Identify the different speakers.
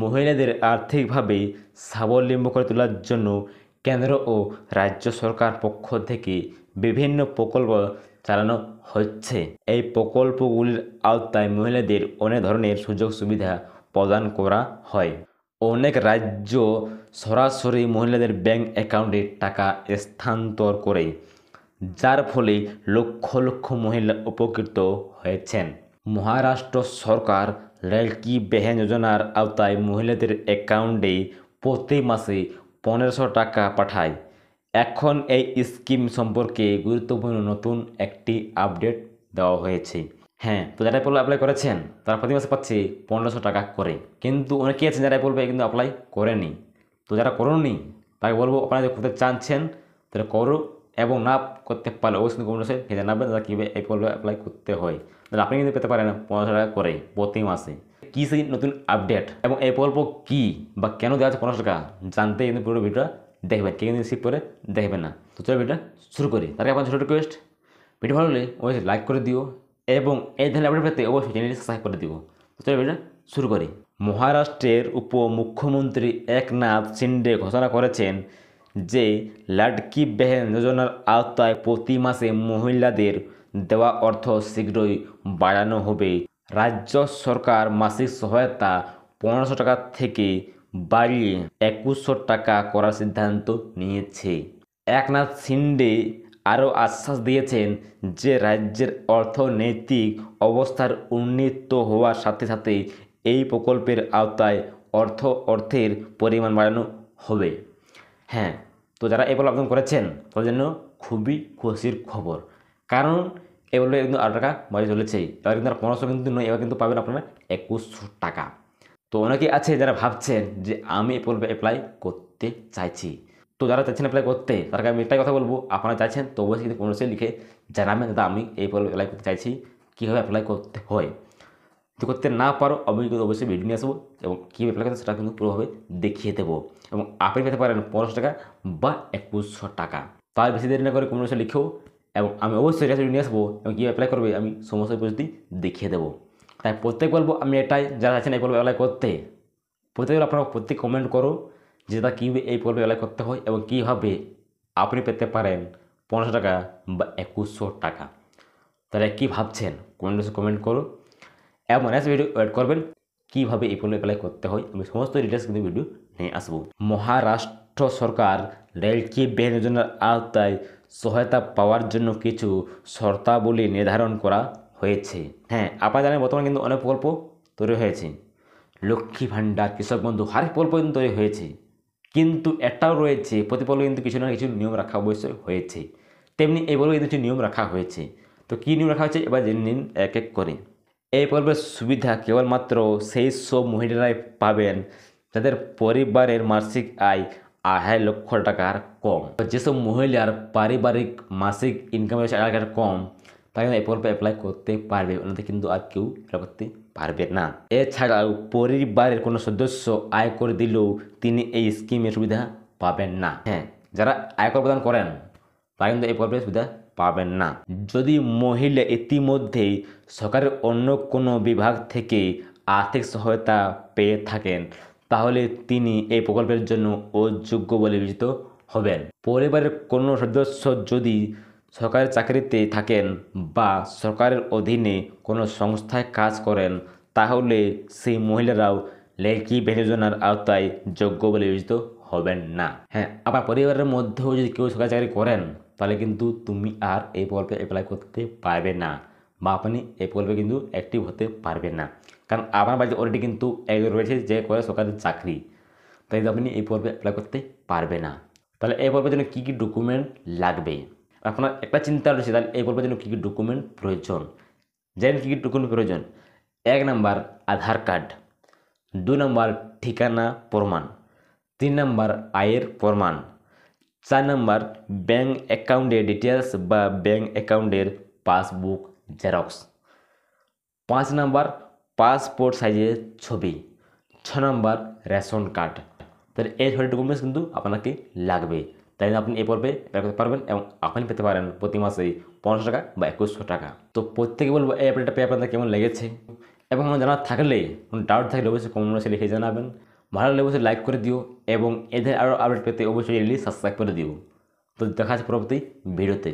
Speaker 1: মহিলাদের আর্থিকভাবে স্বাবলম্বী করে তোলার জন্য কেন্দ্র ও রাজ্য সরকার পক্ষ থেকে বিভিন্ন প্রকল্প চালানো হচ্ছে। এই প্রকল্পগুলির আওতায় মহিলাদের অনেক ধরনের সুযোগ সুবিধা প্রদান করা হয়। অনেক রাজ্য সরাসরি মহিলাদের ব্যাংক অ্যাকাউন্টে টাকা স্থানান্তর করে, যার ফলে লক্ষ লক্ষ মহিলা উপকৃত হয়েছেন। মহারাষ্ট্র সরকার লাডকি বেহেন যোজনার আওতায় মহিলাদের অ্যাকাউন্টে প্রতি মাসে 1500 টাকা পাঠায়। এখন এই স্কিম সম্পর্কে গুরুত্বপূর্ণ নতুন একটি আপডেট দেওয়া হয়েছে। হ্যাঁ, তো যারা অ্যাপ্লাই করেছেন তারা প্রতি মাসে পাচ্ছে 1500 টাকা করে। কিন্তু অনেকেই আছেন যারা কিন্তু অ্যাপ্লাই করেনি। তো যারা করোনি তাকে বলবো, আপনারা যদি করতে চাচ্ছেন তাহলে করো, এবং না করতে পারলে অবশ্যই কমেন্ট বক্সে জানাবেন দাদা কীভাবে এই প্রকল্পে অ্যাপ্লাই করতে হয়। তাহলে আপনি কিন্তু পেতে পারেন 1500 টাকা করে প্রতি মাসে। কী সেই নতুন আপডেট এবং এই প্রকল্প কী বা কেন দেওয়া আছে 1500 টাকা জানতে কিন্তু পুরো ভিডিওটা দেখবেন, কেউ কিন্তু স্কিপ করে দেখবেন না। তো চলো ভিডিওটা শুরু করি। তার আগে আপনার ছোটো রিকোয়েস্ট, ভিডিও ভালো হলে অবশ্যই লাইক করে দিও এবং এই ধরনের আপডেট পেতে অবশ্যই চ্যানেলটি সাবস্ক্রাইব করে দিও। তো চলো ভিডিওটা শুরু করি। মহারাষ্ট্রের উপমুখ্যমন্ত্রী একনাথ শিন্ডে ঘোষণা করেছেন যে লাডকি বেহেন যোজনার আওতায় প্রতি মাসে মহিলাদের দেওয়া অর্থ শীঘ্রই বাড়ানো হবে। রাজ্য সরকার মাসিক সহায়তা 1500 টাকা থেকে বাড়িয়ে 2100 টাকা করার সিদ্ধান্ত নিয়েছে। একনাথ শিন্ডে আরও আশ্বাস দিয়েছেন যে রাজ্যের অর্থনৈতিক অবস্থার উন্নীত হওয়ার সাথে সাথে এই প্রকল্পের আওতায় অর্থের পরিমাণ বাড়ানো হবে। হ্যাঁ, তো যারা এই প্রকল্প আবেদন করেছেন তাদের জন্য খুবই খুশির খবর, কারণ এই প্রকল্পে কিন্তু 8 টাকা বাড়ি চলেছে। এবার কিন্তু 1500 কিন্তু নয়, এবার কিন্তু পাবেন আপনারা 2100 টাকা। তো অনেকেই আছে যারা ভাবছেন যে আমি এই প্রকল্পে অ্যাপ্লাই করতে চাইছি। তো যারা চাইছেন অ্যাপ্লাই করতে, তাদেরকে আমি একটাই কথা বলবো, আপনারা চাইছেন তো অবশ্যই কিন্তু কমেন্টসে লিখে জানাবেন দাদা আমি এই প্রকল্পে অ্যাপ্লাই করতে চাইছি, কীভাবে অ্যাপ্লাই করতে হয়। যদি করতে না পারো আমি কিন্তু অবশ্যই ভিডিও নিয়ে আসবো এবং কীভাবে অ্যাপ্লাই করতে সেটা কিন্তু পুরোভাবে দেখিয়ে দেবো, এবং আপনি পেতে পারেন 1500 টাকা বা 2100 টাকা। তার বেশি দেরি না করে কমেন্টসে লিখেও, এবং আমি অবশ্যই ভিডিও নিয়ে আসবো এবং কীভাবে অ্যাপ্লাই করবে আমি সমস্ত পদ্ধতি দেখিয়ে দেবো। তাই প্রত্যেক বলবো আমি এটাই, যারা আছেন এই প্রকল্পে অ্যাপ্লাই করতে, প্রত্যেকে আপনারা প্রত্যেক কমেন্ট করো যে দাদা কীভাবে এই প্রকল্পে অ্যাপ্লাই করতে হয় এবং কীভাবে আপনি পেতে পারেন 1500 টাকা বা 2100 টাকা। তাহলে কী ভাবছেন কমেন্ট করো, এবং নেক্সট ভিডিও ওয়েট করবেন কীভাবে এই প্রকল্পে অ্যাপ্লাই করতে হয়। আমি সমস্ত ডিটেলস কিন্তু ভিডিও নিয়ে আসবো। মহারাষ্ট্র সরকার লাডকি বেহেন যোজনার আওতায় সহায়তা পাওয়ার জন্য কিছু শর্তাবলী নির্ধারণ করা হয়েছে। হ্যাঁ, আপনারা জানেন বর্তমানে কিন্তু অনেক প্রকল্প তৈরি হয়েছে, লক্ষ্মী ভাণ্ডার, কৃষক বন্ধু, হার প্রকল্প কিন্তু তৈরি হয়েছে, কিন্তু এটাও রয়েছে প্রতি প্রকল্পে কিন্তু কিছু না কিছু নিয়ম রাখা অবশ্যই হয়েছে। তেমনি এই প্রকল্পে কিন্তু কিছু নিয়ম রাখা হয়েছে। তো কী নিয়ম রাখা হয়েছে এবার জেনে নিন এক এক করে। এই প্রকল্পের সুবিধা কেবলমাত্র সেই সব মহিলারাই পাবেন যাদের পরিবারের মাসিক আয় 2.5 লক্ষ টাকার কম। যেসব মহিলার পারিবারিক মাসিক ইনকাম 2.5 টাকার কম, তারা এই প্রকল্পে অ্যাপ্লাই করতে পারবে, ওনাদের কিন্তু আর কেউ অ্যাপ্লাই করতে পারবে না। এছাড়াও পরিবারের কোনো সদস্য আয় করে দিলেও তিনি এই স্কিমের সুবিধা পাবেন না। হ্যাঁ, যারা আয়কর প্রদান করেন তারা কিন্তু এই প্রকল্পের সুবিধা পাবেন না। যদি মহিলা ইতিমধ্যেই সরকারের অন্য কোনো বিভাগ থেকে আর্থিক সহায়তা পেয়ে থাকেন, তাহলে তিনি এই প্রকল্পের জন্য অযোগ্য বলে বিবেচিত হবেন। পরিবারের কোনো সদস্য যদি সরকারি চাকরিতে থাকেন বা সরকারের অধীনে কোনো সংস্থায় কাজ করেন, তাহলে সেই মহিলারাও লাডকি বেহেন যোজনার আওতায় যোগ্য বলে বিবেচিত হবেন না। হ্যাঁ, আপনার পরিবারের মধ্যেও যদি কেউ সরকারি চাকরি করেন, তাহলে কিন্তু তুমি আর এই প্রকল্পে অ্যাপ্লাই করতে পারবে না, বা আপনি এই প্রকল্পে কিন্তু অ্যাক্টিভ হতে পারবেন না, কারণ আপনার বাড়িতে অলরেডি কিন্তু একজন রয়েছে যে করে সরকারি চাকরি, তাই আপনি এই প্রকল্পে অ্যাপ্লাই করতে পারবে না। তাহলে এই প্রকল্পের জন্য কী কী ডকুমেন্ট লাগবে আপনার একটা চিন্তা রয়েছে, তাহলে এই প্রকল্পের জন্য কী কী ডকুমেন্ট প্রয়োজন, জানেন কী কী ডকুমেন্ট প্রয়োজন? 1 নম্বর আধার কার্ড, 2 নম্বর ঠিকানা প্রমাণ, 3 নম্বর আয়ের প্রমাণ, 4 নম্বর ব্যাঙ্ক অ্যাকাউন্টের ডিটেলস বা ব্যাঙ্ক অ্যাকাউন্টের পাসবুক জেরক্স, 5 নম্বর পাসপোর্ট সাইজের ছবি, 6 নম্বর রেশন কার্ড। তাহলে এই ধরনের ডকুমেন্টস কিন্তু আপনাকে লাগবে, তাই আপনি এই পর্বে অ্যাপ্লাই করতে পারবেন এবং আপনি পেতে পারেন প্রতি মাসে 1500 টাকা বা 2100 টাকা। তো প্রত্যেকে বলবো এই অ্যাপ্লাইটা পেয়ে আপনাদের কেমন লেগেছে, এবং জানার থাকলে কোনো ডাউট থাকলে অবশ্যই কমেন্ট বক্সে লিখে জানাবেন। ভালো লাগলে অবশ্যই লাইক করে দিও এবং এদের আরও আপডেট পেতে অবশ্যই সাবস্ক্রাইব করে দিও। তো দেখা যাচ্ছে পরবর্তী ভিডিওতে।